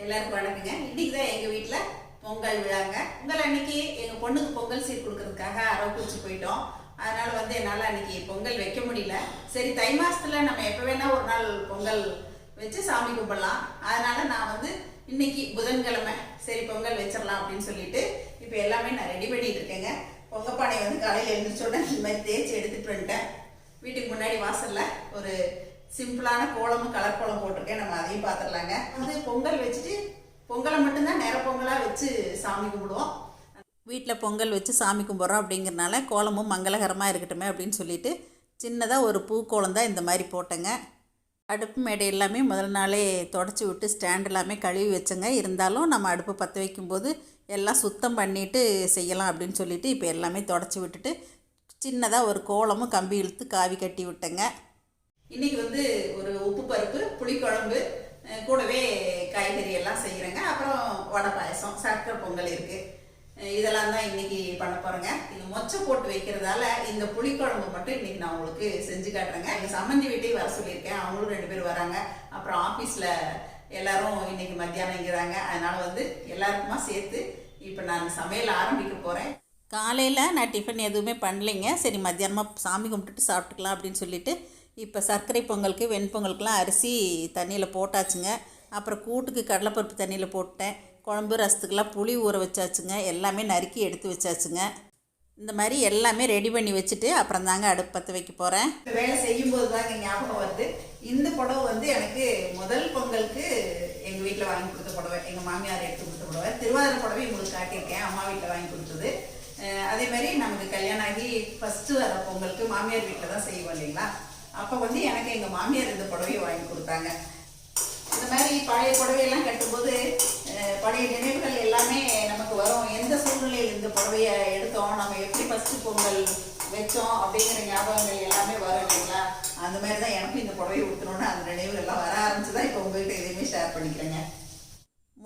எல்லாருக்கும் வணக்கங்க. இன்னைக்கு தான் எங்கள் வீட்டில் பொங்கல் விழாங்க. பொங்கல் அன்னைக்கு எங்கள் பொண்ணுக்கு பொங்கல் சீர் கொடுக்கறதுக்காக அரவக்குறிச்சி போயிட்டோம். அதனால் என்னால் அன்னைக்கு பொங்கல் வைக்க முடியல. சரி, தை மாதத்தில் நம்ம எப்போ வேணால் ஒரு நாள் பொங்கல் வச்சு சாமி கும்பிடலாம். அதனால் நான் இன்னைக்கு புதன்கிழமை சரி பொங்கல் வச்சிடலாம் அப்படின்னு சொல்லிட்டு இப்போ எல்லாமே நான் ரெடி பண்ணிட்டு இருக்கேங்க. பொங்கப்பானை காலையில் எழுந்திரிச்சோட இந்த மாதிரி தேய்ச்சி எடுத்துகிட்டு வந்துட்டேன். வீட்டுக்கு முன்னாடி வாசலில் ஒரு சிம்பிளான கோலமும் கலர் கோலம் போட்டிருக்கேன். நம்ம அதையும் பார்த்துடலாங்க. பொங்கல் வச்சுட்டு பொங்கலை மட்டும்தான் நிற பொங்கலாக வச்சு சாமி கும்பிடுவோம். வீட்டில் பொங்கல் வச்சு சாமி கும்பிட்றோம் அப்படிங்கிறனால கோலமும் மங்களகரமாக இருக்கட்டுமே அப்படின்னு சொல்லிட்டு சின்னதாக ஒரு பூக்கோலம் தான் இந்த மாதிரி போட்டேங்க. அடுப்பு மேடை எல்லாமே முதல் நாளே தொடச்சி விட்டு ஸ்டாண்ட் எல்லாமே கழுவி வச்சேங்க. இருந்தாலும் நம்ம அடுப்பு பற்ற வைக்கும்போது எல்லாம் சுத்தம் பண்ணிவிட்டு செய்யலாம் அப்படின்னு சொல்லிட்டு இப்போ எல்லாமே தொடச்சி விட்டுட்டு சின்னதாக ஒரு கோலமும் கம்பி இழுத்து காவி கட்டி விட்டேங்க. இன்றைக்கி ஒரு உப்பு பருப்பு புளிக்குழம்பு கூடவே காய்கறி எல்லாம் செய்கிறேங்க. அப்புறம் வடை பாயசம் சர்க்கரை பொங்கல் இருக்குது. இதெல்லாம் தான் இன்றைக்கி பண்ண போகிறேங்க. இது மொச்சை போட்டு வைக்கிறதால இந்த புளிக்குழம்பு மட்டும் இன்றைக்கி நான் உங்களுக்கு செஞ்சு காட்டுறேங்க. எங்கள் சம்மந்தி வீட்டையும் வர சொல்லியிருக்கேன். அவங்களும் 2 பேர் வராங்க. அப்புறம் ஆஃபீஸில் எல்லோரும் இன்றைக்கி மத்தியானம்ங்கிறாங்க. அதனால் எல்லாருக்குமா சேர்த்து இப்போ நான் சமையல் ஆரம்பிக்க போகிறேன். காலையில் நான் டிஃபன் எதுவுமே பண்ணலைங்க. சரி, மத்தியானமாக சாமி கும்பிட்டுட்டு சாப்பிட்டுக்கலாம் அப்படின்னு சொல்லிட்டு இப்போ சர்க்கரை பொங்கலுக்கு வெண்பொங்கலுக்குலாம் அரிசி தண்ணியில் போட்டாச்சுங்க. அப்புறம் கூட்டுக்கு கடலைப்பருப்பு தண்ணியில் போட்டேன். குழம்பு ரசத்துக்கெல்லாம் புளி ஊற வச்சாச்சுங்க. எல்லாமே நறுக்கி எடுத்து வச்சாச்சுங்க. இந்த மாதிரி எல்லாமே ரெடி பண்ணி வச்சுட்டு அப்புறம் தாங்க அடுப்பு பற்ற வைக்க போகிறேன். வேலை செய்யும்போது தாங்க ஞாபகம் வருது. இந்த புடவை எனக்கு முதல் பொங்கலுக்கு எங்கள் வீட்டில் வாங்கி கொடுத்த புடவை, எங்கள் மாமியார் எடுத்து கொடுத்த புடவை. திருவாதிரை புடவை உங்களுக்கு காட்டியிருக்கேன், அம்மா வீட்டில் வாங்கி கொடுத்தது. அதே மாதிரி நமக்கு கல்யாணம் ஆகி ஃபஸ்ட்டு வர பொங்கலுக்கு மாமியார் வீட்டில் தான் செய்வோம் இல்லைங்களா. அப்போ எனக்கு எங்கள் மாமியார் இந்த புடவையை வாங்கி கொடுத்தாங்க. இந்த மாதிரி பழைய புடவையெல்லாம் கட்டும்போது பழைய நினைவுகள் எல்லாமே நமக்கு வரும். எந்த சூழ்நிலையில் இந்த புடவையை எடுத்தோம், நம்ம எப்படி ஃபஸ்ட்டு பொங்கல் வச்சோம் அப்படிங்கிற ஞாபகங்கள் எல்லாமே வரும் இல்லைங்களா. அந்த மாதிரி தான் எனக்கும் இந்த புடவையை ஊற்றணுன்னு அந்த நினைவுகள்லாம் வர ஆரம்பிச்சு தான் இப்போ உங்கள்கிட்ட எதையுமே ஷேர் பண்ணிக்கிறேங்க.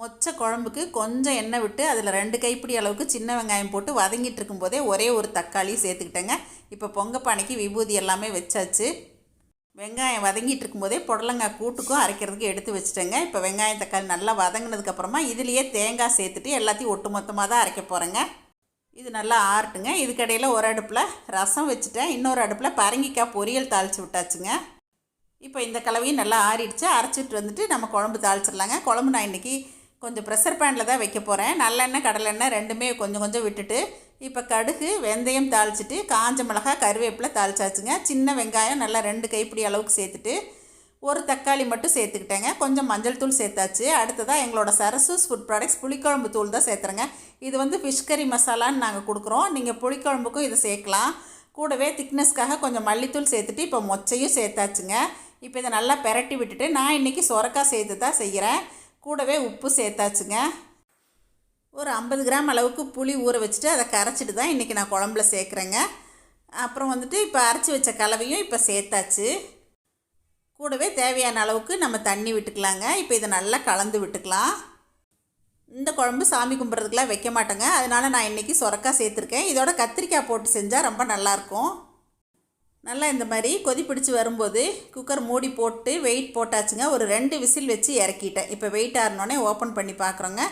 மொச்சை குழம்புக்கு கொஞ்சம் எண்ணெய் விட்டு அதில் 2 கைப்பிடி அளவுக்கு சின்ன வெங்காயம் போட்டு வதங்கிட்டு இருக்கும்போதே ஒரே ஒரு தக்காளி சேர்த்துக்கிட்டேங்க. இப்போ பொங்கப்பானைக்கு விபூதி எல்லாமே வச்சாச்சு. வெங்காயம் வதங்கிட்டு இருக்கும்போதே புடலங்காய் கூட்டுக்கும் அரைக்கிறதுக்கு எடுத்து வச்சுட்டேங்க. இப்போ வெங்காயம் தக்காளி நல்லா வதங்கினதுக்கப்புறமா இதுலேயே தேங்காய் சேர்த்துட்டு எல்லாத்தையும் ஒட்டு மொத்தமாக தான் அரைக்க போகிறேங்க. இது நல்லா ஆறட்டுங்க. இதுக்கடையில் ஒரு அடுப்பில் ரசம் வச்சுட்டேன், இன்னொரு அடுப்பில் பரங்கிக்காய் பொரியல் தாளித்து விட்டாச்சுங்க. இப்போ இந்த கலவையும் நல்லா ஆறிடுச்சு. அரைச்சிட்டு நம்ம குழம்பு தாளிச்சிடலாங்க. குழம்பு நான் இன்றைக்கி கொஞ்சம் ப்ரெஷர் பேனில் தான் வைக்க போகிறேன். நல்லெண்ணெய் கடலெண்ணெய் ரெண்டுமே கொஞ்சம் கொஞ்சம் விட்டுட்டு இப்போ கடுகு வெந்தயம் தாளிச்சிட்டு காஞ்ச மிளகாய் கருவேப்பிலை தாளிச்சாச்சுங்க. சின்ன வெங்காயம் நல்லா 2 கைப்பிடி அளவுக்கு சேர்த்துட்டு ஒரு தக்காளி மட்டும் சேர்த்துக்கிட்டேங்க. கொஞ்சம் மஞ்சள் தூள் சேர்த்தாச்சு. அடுத்ததாக எங்களோட சரசூஸ் ஃபுட் ப்ராடக்ட்ஸ் புளிக்குழம்பு தூள் தான் சேர்த்துறேங்க. இது ஃபிஷ் கறி மசாலான்னு நாங்கள் கொடுக்குறோம். நீங்கள் புளிக்குழம்புக்கும் இதை சேர்க்கலாம். கூடவே திக்னஸ்க்காக கொஞ்சம் மல்லித்தூள் சேர்த்துட்டு இப்போ மொச்சையும் சேர்த்தாச்சுங்க. இப்போ இதை நல்லா பெரட்டி விட்டுட்டு நான் இன்றைக்கி சொரக்காய் சேர்த்து தான் செய்கிறேன். கூடவே உப்பு சேர்த்தாச்சுங்க. ஒரு 50 கிராம் அளவுக்கு புளி ஊற வச்சுட்டு அதை கரைச்சிட்டு தான் இன்றைக்கி நான் குழம்புல சேர்க்குறேங்க. அப்புறம் இப்போ அரைச்சி வச்ச கலவையும் இப்போ சேர்த்தாச்சு. கூடவே தேவையான அளவுக்கு நம்ம தண்ணி விட்டுக்கலாங்க. இப்போ இதை நல்லா கலந்து விட்டுக்கலாம். இந்த குழம்பு சாமி கும்பிட்றதுக்கெலாம் வைக்க மாட்டேங்க. அதனால் நான் இன்றைக்கி சொரக்காய் சேர்த்துருக்கேன். இதோட கத்திரிக்காய் போட்டு செஞ்சால் ரொம்ப நல்லாயிருக்கும். நல்லா இந்த மாதிரி கொதி பிடிச்சி வரும்போது குக்கர் மூடி போட்டு வெயிட் போட்டாச்சுங்க. ஒரு 2 விசில் வச்சு இறக்கிட்டேன். இப்போ வெயிட் ஆறினோடனே ஓப்பன் பண்ணி பார்க்குறோங்க.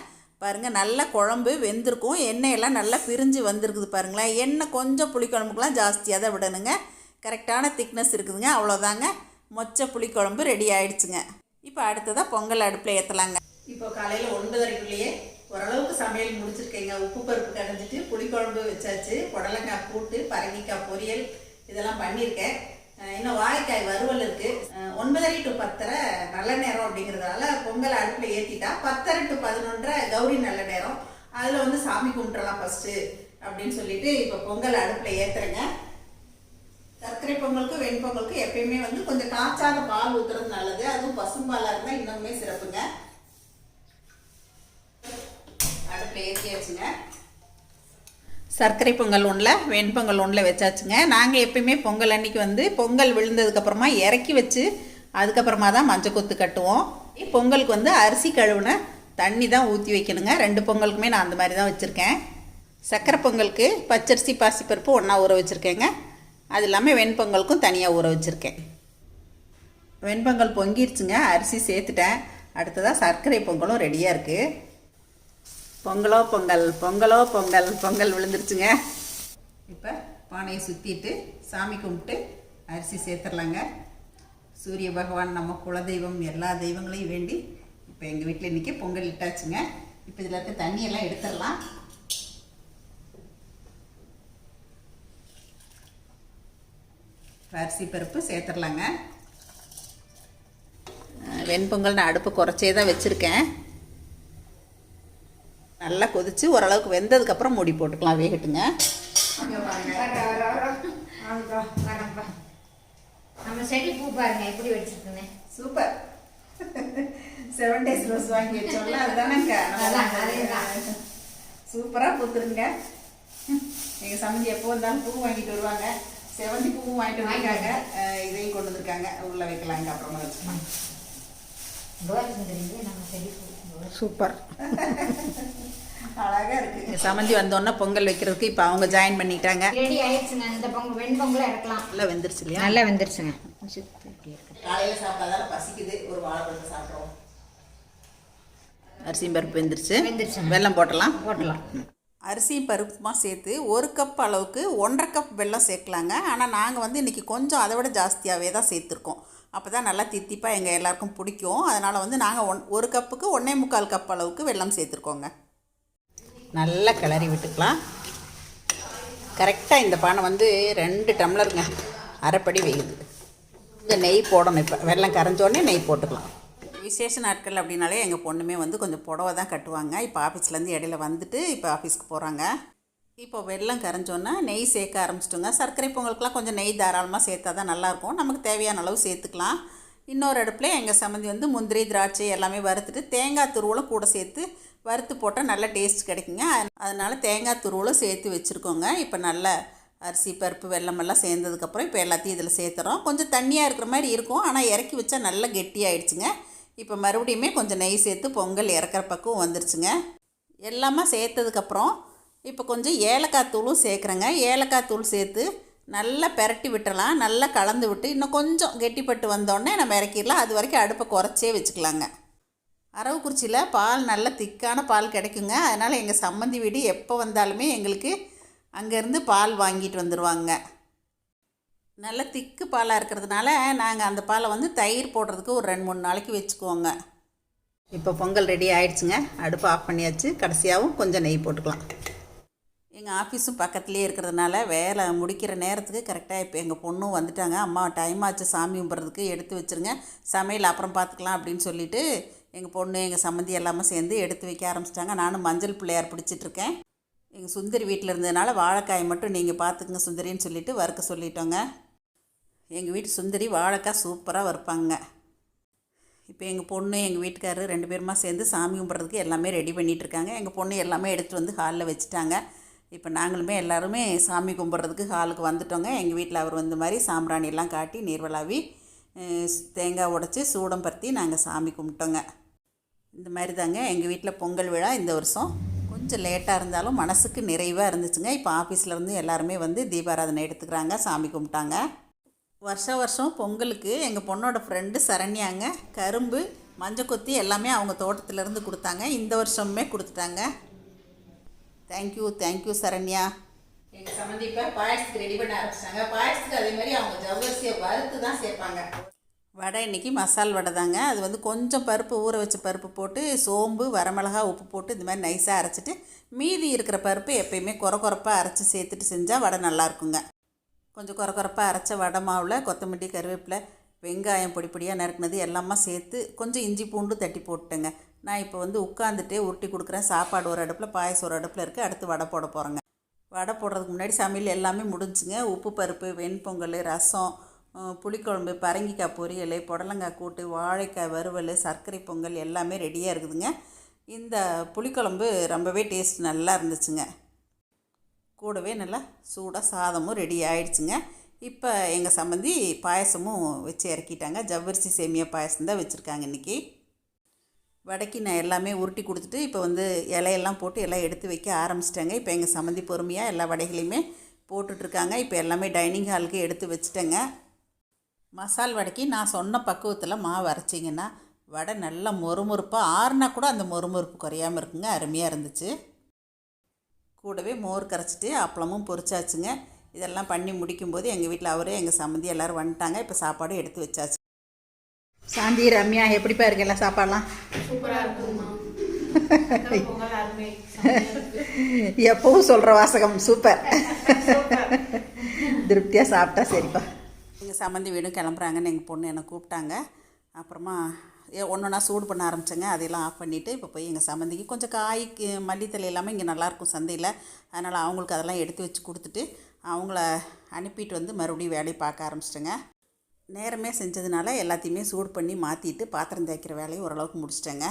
பாருங்கள், நல்லா குழம்பு வெந்திருக்கும். எண்ணெயெல்லாம் நல்லா பிரிஞ்சு வந்திருக்குது பாருங்களேன். எண்ணெய் கொஞ்சம் புளிக்குழம்புக்கெலாம் ஜாஸ்தியாக தான் விடணுங்க. கரெக்டான திக்னஸ் இருக்குதுங்க. அவ்வளோதாங்க, மொச்சை புளிக்குழம்பு ரெடி ஆகிடுச்சுங்க. இப்போ அடுத்ததாக பொங்கல் அடுப்பில் ஏற்றலாங்க. இப்போ காலையில் 9:30க்குள்ளேயே ஓரளவுக்கு சமையல் முடிச்சிருக்கேங்க. உப்பு பருப்பு கடைஞ்சிட்டு புளிக்குழம்பு வச்சாச்சு. புடலங்காய் கூட்டு பரங்கிக்காய் பொரியல் இதெல்லாம் பண்ணியிருக்கேன். இன்னும் வாழைக்காய் வறுவல் இருக்குது. 9:30 to 10:30 நல்ல நேரம் அப்படிங்கிறதால பொங்கல் அடுப்பில் ஏற்றிட்டா 10:30 to 11:30 கௌரி நல்ல நேரம். அதில் சாமி கும்பிட்றலாம் ஃபஸ்ட்டு அப்படின்னு சொல்லிட்டு இப்போ பொங்கல் அடுப்பில் ஏற்றுறேங்க. சர்க்கரை பொங்கலுக்கும் வெண்பொங்கலுக்கும் எப்பயுமே கொஞ்சம் காய்ச்சாத பால் ஊற்றுறது நல்லது. அதுவும் பசும்பாலாக இருந்தால் இன்னுமே சிறப்புங்க. அடுப்பில் ஏற்றியாச்சுங்க. சர்க்கரை பொங்கல் ஒன்றில் வெண்பொங்கல் ஒன்றில் வச்சாச்சுங்க. நாங்கள் எப்பயுமே பொங்கல் அன்றைக்கி பொங்கல் விழுந்ததுக்கப்புறமா இறக்கி வச்சு அதுக்கப்புறமா தான் மஞ்சள் கொத்து கட்டுவோம். பொங்கலுக்கு அரிசி கழுவுன தண்ணி தான் ஊற்றி வைக்கணுங்க. 2 பொங்கலுக்குமே நான் அந்த மாதிரி தான் வச்சுருக்கேன். சர்க்கரை பொங்கலுக்கு பச்சரிசி பாசிப்பருப்பு ஒன்றா ஊற வச்சுருக்கேங்க. அது இல்லாமல் வெண்பொங்கலுக்கும் தனியாக ஊற வச்சுருக்கேன். வெண்பொங்கல் பொங்கிருச்சுங்க. அரிசி சேர்த்துட்டேன். அடுத்ததாக சர்க்கரை பொங்கலும் ரெடியாக இருக்குது. பொங்கலோ பொங்கல் பொங்கலோ பொங்கல் பொங்கல் விழுந்துருச்சுங்க. இப்போ பானையை சுற்றிட்டு சாமி கும்பிட்டு அரிசி சேர்த்துடலாங்க. சூரிய பகவான் நம்ம குலதெய்வம் எல்லா தெய்வங்களையும் வேண்டி இப்போ எங்கள் வீட்டில் இன்றைக்கி பொங்கல் இட்டாச்சுங்க. இப்போ இதில் இருக்க தண்ணியெல்லாம் எடுத்துடலாம். அரிசி பருப்பு சேர்த்துடலாங்க. வெண்பொங்கல் நான் அடுப்பு குறைச்சே தான் வச்சுருக்கேன். நல்லா கொதித்து ஓரளவுக்கு வெந்ததுக்கப்புறம் மூடி போட்டுக்கலாம், வேகட்டுங்க. நம்ம செடி பூ பாருங்க எப்படி வச்சிருக்குன்னு. சூப்பர். 7 days ரோஸ் வாங்கி வச்சோம்ல, அதுதானங்க. சூப்பராக பூத்துருங்க. எங்கள் சமைச்சி எப்போ வந்தாலும் பூ வாங்கிட்டு வருவாங்க. செவந்தி பூவும் வாங்கிட்டு வந்திருக்காங்க. இதையும் கொண்டு வந்திருக்காங்க. உள்ளே வைக்கலாங்க, அப்புறமா வச்சுக்கலாம். சூப்பர். அழகா இருக்கு. சமந்தி வந்தோன்னா பொங்கல் வைக்கிறதுக்கு இப்போ அவங்க ஜாயின் பண்ணிட்டாங்க. ரெடி ஆயிடுச்சுங்க. இந்த பொங்கல் வெண்பொங்கல் எடுக்கலாம். நல்லா வெந்துருச்சு இல்லையா? நல்லா வெந்துருச்சுங்க. காலையில் சாப்பிட்டாதால பசிக்குது, ஒரு வாழைப்பழத்தை சாப்பிட்றோம். அரிசியும் பருப்பு வெந்துருச்சு. வெல்லம் போட்டலாம். அரிசியும் பருப்புமா சேர்த்து 1 கப் அளவுக்கு 1.5 கப் வெல்லம் சேர்க்கலாங்க. ஆனால் நாங்கள் வந்து இன்றைக்கி கொஞ்சம் அதை விட ஜாஸ்தியாகவே தான் சேர்த்துருக்கோம். அப்போ தான் நல்லா தித்திப்பாக எங்கள் எல்லாருக்கும் பிடிக்கும். அதனால் வந்து நாங்கள் 1 கப்புக்கு 1.25 கப் அளவுக்கு வெல்லம் சேர்த்துருக்கோங்க. நல்லா கிளறி விட்டுக்கலாம். கரெக்டாக இந்த பானை வந்து 2 டம்ளருங்க, அரைப்படி வேகுது. இந்த நெய் போடணும். இப்போ வெல்லம் கரைஞ்சோடனே நெய் போட்டுக்கலாம். விசேஷ நாட்கள் அப்படின்னாலே எங்கள் பொண்ணுமே வந்து கொஞ்சம் புடவை தான் கட்டுவாங்க. இப்போ ஆஃபீஸ்லேருந்து இடையில வந்துட்டு இப்போ ஆஃபீஸ்க்கு போகிறாங்க. இப்போ வெல்லம் கரைஞ்சோன்னா நெய் சேர்க்க ஆரம்பிச்சிட்டோங்க. சர்க்கரை பொங்கலுக்குலாம் கொஞ்சம் நெய் தாராளமாக சேர்த்தா தான் நல்லாயிருக்கும். நமக்கு தேவையான அளவு சேர்த்துக்கலாம். இன்னொரு அடுப்பில் எங்கள் சம்மந்தி வந்து முந்திரி திராட்சை எல்லாமே வறுத்துட்டு தேங்காய் துருவலும் கூட சேர்த்து வறுத்து போட்டால் நல்ல டேஸ்ட் கிடைக்குங்க. அதனால் தேங்காய் துருவலும் சேர்த்து வச்சுருக்கோங்க. இப்போ நல்ல அரிசி பருப்பு வெல்லமெல்லாம் சேர்ந்ததுக்கப்புறம் இப்போ எல்லாத்தையும் இதில் சேர்த்துறோம். கொஞ்சம் தண்ணியாக இருக்கிற மாதிரி இருக்கும், ஆனால் இறக்கி வச்சா நல்லா கெட்டியாகிடுச்சுங்க. இப்போ மறுபடியுமே கொஞ்சம் நெய் சேர்த்து பொங்கல் இறக்குற பக்கம் வந்துருச்சுங்க. எல்லாமே சேர்த்ததுக்கப்புறம் இப்போ கொஞ்சம் ஏலக்காய் தூளும் சேர்க்குறேங்க. ஏலக்காய் தூள் சேர்த்து நல்லா பெரட்டி விட்டுறலாம். நல்லா கலந்து விட்டு இன்னும் கொஞ்சம் கெட்டிப்பட்டு வந்தோடனே நம்ம இறக்கிடலாம். அது வரைக்கும் அடுப்பை குறைச்சே வச்சுக்கலாங்க. அரவக்குறிச்சியில் பால் நல்ல திக்கான பால் கிடைக்குங்க. அதனால் எங்கள் சம்மந்தி வீடு எப்போ வந்தாலுமே எங்களுக்கு அங்கேருந்து பால் வாங்கிட்டு வந்துடுவாங்க. நல்ல திக்கு பாலாக இருக்கிறதுனால நாங்கள் அந்த பாலை வந்து தயிர் போடுறதுக்கு ஒரு 2-3 நாளைக்கு வச்சுக்குவோங்க. இப்போ பொங்கல் ரெடி ஆகிடுச்சுங்க. அடுப்பு ஆஃப் பண்ணியாச்சு. கடைசியாகவும் கொஞ்சம் நெய் போட்டுக்கலாம். எங்கள் ஆஃபீஸும் பக்கத்துலேயே இருக்கிறதுனால வேலை முடிக்கிற நேரத்துக்கு கரெக்டாக இப்போ எங்கள் பொண்ணும் வந்துட்டாங்க. அம்மா டைம் ஆச்சு சாமி கும்பிட்றதுக்கு, எடுத்து வச்சுருங்க, சமையல் அப்புறம் பார்த்துக்கலாம் அப்படின்னு சொல்லிவிட்டு எங்கள் பொண்ணு எங்கள் சம்மந்தி எல்லாமே சேர்ந்து எடுத்து வைக்க ஆரம்பிச்சிட்டாங்க. நானும் மஞ்சள் பிள்ளையார் பிடிச்சிட்ருக்கேன். எங்கள் சுந்தரி வீட்டில் இருந்ததுனால வாழைக்காய் மட்டும் நீங்கள் பார்த்துக்குங்க சுந்தரின்னு சொல்லிவிட்டு வறுக்க சொல்லிட்டோங்க. எங்கள் வீட்டு சுந்தரி வாழைக்காய் சூப்பராக வறுப்பாங்க. இப்போ எங்கள் பொண்ணு எங்கள் வீட்டுக்காரரு 2 பேருமா சேர்ந்து சாமி கும்பிட்றதுக்கு எல்லாமே ரெடி பண்ணிகிட்ருக்காங்க. எங்கள் பொண்ணு எல்லாமே எடுத்துகிட்டு வந்து ஹாலில் வச்சுட்டாங்க. இப்போ நாங்களுமே எல்லாருமே சாமி கும்பிட்றதுக்கு ஹாலுக்கு வந்துட்டோங்க. எங்கள் வீட்டில் அவர் வந்த மாதிரி சாம்பிராணியெல்லாம் காட்டி நீர்வளாவி தேங்காய் உடைச்சி சூடம் பருத்தி நாங்கள் சாமி கும்பிட்டோங்க. இந்த மாதிரி தாங்க எங்கள் வீட்டில் பொங்கல் விழா இந்த வருஷம் கொஞ்சம் லேட்டாக இருந்தாலும் மனசுக்கு நிறைவாக இருந்துச்சுங்க. இப்போ ஆஃபீஸ்லேருந்து எல்லாருமே வந்து தீபாராதனை எடுத்துக்கிறாங்க, சாமி கும்பிட்டாங்க. வருஷம் பொங்கலுக்கு எங்கள் பொண்ணோட ஃப்ரெண்டு சரண்யாங்க கரும்பு மஞ்சள் கொத்தி எல்லாமே அவங்க தோட்டத்திலேருந்து கொடுத்தாங்க. இந்த வருஷமுமே கொடுத்துட்டாங்க. தேங்க்யூ சரண்யா. எங்கள் சம்மந்தி இப்போ பாயசத்துக்கு ரெடி பண்ண ஆரம்பிச்சிட்டாங்க. பாயசத்துக்கு அதே மாதிரி அவங்க ஜவ்வரிசியை வறுத்து தான் சேர்ப்பாங்க. வடை இன்றைக்கி மசால் வடை தாங்க. அது வந்து கொஞ்சம் பருப்பு ஊற வச்ச பருப்பு போட்டு சோம்பு வரமிளகா உப்பு போட்டு இந்த மாதிரி நைஸாக அரைச்சிட்டு மீதி இருக்கிற பருப்பு எப்பயுமே கொரப்பாக அரைச்சி சேர்த்துட்டு செஞ்சால் வடை நல்லாயிருக்குங்க. கொஞ்சம் கொரப்பாக அரைச்ச வடை மாவில் கொத்தமல்லி கருவேப்பிலை வெங்காயம் பொடி பொடியாக நறுக்குனது எல்லாமே சேர்த்து கொஞ்சம் இஞ்சி பூண்டு தட்டி போட்டுட்டேங்க. நான் இப்போ வந்து உட்காந்துட்டே உருட்டி கொடுக்குறேன். சாப்பாடு ஒரு அடுப்பில், பாயசம் ஒரு அடுப்பில் இருக்குது. அடுத்து வடை போட போகிறேங்க. வடை போடுறதுக்கு முன்னாடி சமையல் எல்லாமே முடிஞ்சுங்க. உப்பு பருப்பு, வெண்பொங்கல், ரசம், புளிக்குழம்பு, பரங்கிக்காய் பொரியல், புடலங்காய் கூட்டு, வாழைக்காய் வறுவல், சர்க்கரை பொங்கல் எல்லாமே ரெடியாக இருக்குதுங்க. இந்த புளிக்குழம்பு ரொம்பவே டேஸ்ட் நல்லா இருந்துச்சுங்க. கூடவே நல்லா சூடாக சாதமும் ரெடி ஆகிடுச்சுங்க. இப்போ எங்கள் சம்மந்தி பாயசமும் வச்சு இறக்கிட்டாங்க. ஜவ்வரிசி சேமியா பாயசம் தான் வச்சுருக்காங்க இன்றைக்கி. வடைக்கு நான் எல்லாமே உருட்டி கொடுத்துட்டு இப்போ வந்து இலையெல்லாம் போட்டு எல்லாம் எடுத்து வைக்க ஆரம்பிச்சிட்டாங்க. இப்போ எங்கள் சம்மந்தி பொறுமையாக எல்லா வடைகளையுமே போட்டுட்ருக்காங்க. இப்போ எல்லாமே டைனிங் ஹாலுக்கு எடுத்து வச்சுட்டேங்க. மசால் வடைக்கு நான் சொன்ன பக்குவத்தில் மாவு அரைச்சிங்கன்னா வடை நல்லா மொறுமொறுப்பாக ஆறுனா கூட அந்த மொறுமொறுப்பு குறையாமல் இருக்குங்க. அருமையாக இருந்துச்சு. கூடவே மோர் கரைச்சிட்டு அப்பளமும் பொரிச்சாச்சுங்க. இதெல்லாம் பண்ணி முடிக்கும்போது எங்கள் வீட்டில் அவரே எங்கள் சம்மந்தி எல்லோரும் வந்துட்டாங்க. இப்போ சாப்பாடு எடுத்து வச்சாச்சு. சாந்தி, ரம்யா எப்படிப்பா இருக்கு எல்லாம் சாப்பாடெலாம்? சூப்பராக இருக்குமா. எப்பவும் சொல்கிற வாசகம் சூப்பர். திருப்தியாக சாப்பிட்டா சரிப்பா. எங்கள் சம்மந்தி வீடும் கிளம்புறாங்கன்னு எங்கள் பொண்ணு என்னை கூப்பிட்டாங்க. அப்புறமா ஒன்றா சூடு பண்ண ஆரம்பித்தேங்க. அதையெல்லாம் ஆஃப் பண்ணிவிட்டு இப்போ போய் எங்கள் சம்மந்திக்கு கொஞ்சம் காய்க்கு மல்லித்தலை எல்லாமே இங்கே நல்லாயிருக்கும் சந்தையில். அதனால் அவங்களுக்கு அதெல்லாம் எடுத்து வச்சு கொடுத்துட்டு அவங்கள அனுப்பிட்டு வந்து மறுபடியும் வேலையை பார்க்க ஆரம்பிச்சிட்டேங்க. நேரமே செஞ்சதுனால எல்லாத்தையுமே சூடு பண்ணி மாற்றிட்டு பாத்திரம் தேய்க்கிற வேலையை ஓரளவுக்கு முடிச்சிட்டேங்க.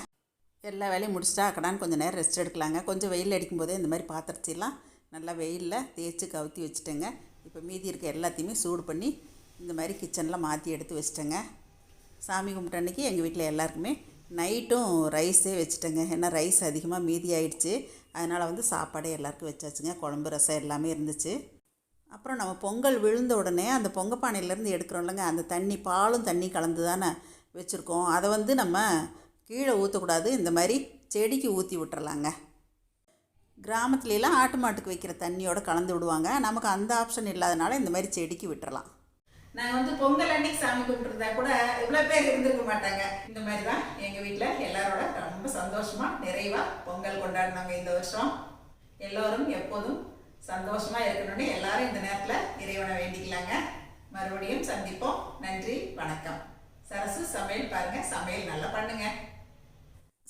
எல்லா வேலையும் முடிச்சிட்டா அக்கடான்னு கொஞ்சம் நேரம் ரெஸ்ட் எடுக்கலாங்க. கொஞ்சம் வெயில் அடிக்கும்போதே இந்த மாதிரி பாத்திரத்தையெல்லாம் நல்லா வெயிலில் தேய்ச்சி கவுத்தி வச்சுட்டேங்க. இப்போ மீதி இருக்க எல்லாத்தையுமே சூடு பண்ணி இந்த மாதிரி கிச்சனில் மாற்றி எடுத்து வச்சுட்டேங்க. சாமி கும்பிட்ட அன்றைக்கி எங்கள் வீட்டில் எல்லாருக்குமே நைட்டும் ரைஸே வச்சுட்டேங்க. ஏன்னா ரைஸ் அதிகமாக மீதி ஆகிடுச்சு. அதனால் வந்து சாப்பாடே எல்லாருக்கும் வச்சாச்சுங்க. குழம்பு ரசம் எல்லாமே இருந்துச்சு. அப்புறம் நம்ம பொங்கல் விழுந்த உடனே அந்த பொங்கப்பானையிலேருந்து எடுக்கிறோம்லங்க, அந்த தண்ணி பாலும் தண்ணி கலந்து தானே வச்சுருக்கோம். அதை வந்து நம்ம கீழே ஊற்றக்கூடாது. இந்த மாதிரி செடிக்கு ஊற்றி விட்டுறலாங்க. கிராமத்துலலாம் ஆட்டு மாட்டுக்கு வைக்கிற தண்ணியோடு கலந்து விடுவாங்க. நமக்கு அந்த ஆப்ஷன் இல்லாதனால இந்த மாதிரி செடிக்கு விட்டுறலாம். நாங்கள் வந்து பொங்கல் அன்னைக்கு சாமி கும்பிட்டுருந்தா கூட இவ்வளோ பேர் இருந்திருக்க மாட்டாங்க. இந்த மாதிரி தான் எங்கள் வீட்டில் எல்லாரோட ரொம்ப சந்தோஷமாக நிறைவாக பொங்கல் கொண்டாடினாங்க இந்த வருஷம். எல்லோரும் எப்போதும் சந்தோஷமாக இருக்கணும்னு எல்லாரும் இந்த நேரத்தில் இறைவனை வேண்டிக்கலாங்க. மறுபடியும் சந்திப்போம். நன்றி, வணக்கம். சரசு சமையல் பாருங்கள், சமையல் நல்லா பண்ணுங்க.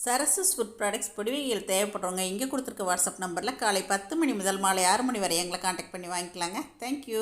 சரசஸ் ஃபுட் ப்ராடக்ட்ஸ் பொடிவைகள் தேவைப்படுறவங்க இங்கே கொடுத்துருக்க வாட்ஸ்அப் நம்பரில் காலை 10 மணி முதல் மாலை 6 மணி வரை எங்களை காண்டாக்ட் பண்ணி வாங்கிக்கலாங்க. தேங்க்யூ.